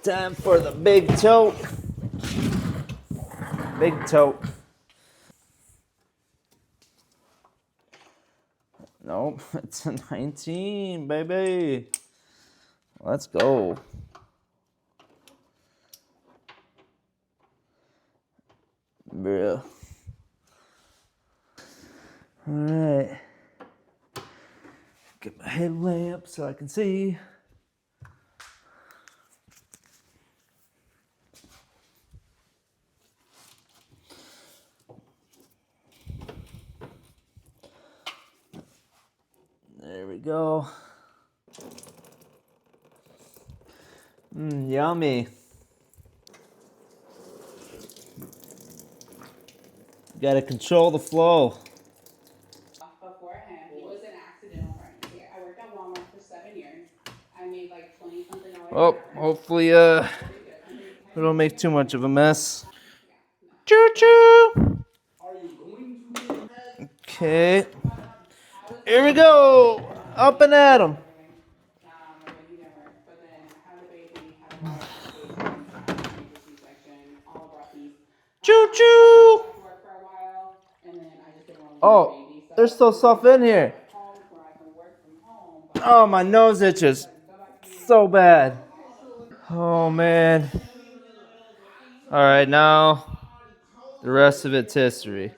Time for the big tote. Big tote. Nope, it's a 19, baby. Let's go. Bruh. All right. Get my headlamp so I can see. There we go. Yummy. Gotta control the flow. Beforehand, he was an accidental pregnancy. I worked at Walmart for 7 years. I made like 20 something dollars. Oh, hopefully, we don't make too much of a mess. Choo choo. Okay. Here we go. Up and at 'em. Choo choo. Oh, there's still stuff in here. Oh, my nose itches so bad. Oh, man. All right, now the rest of it's history.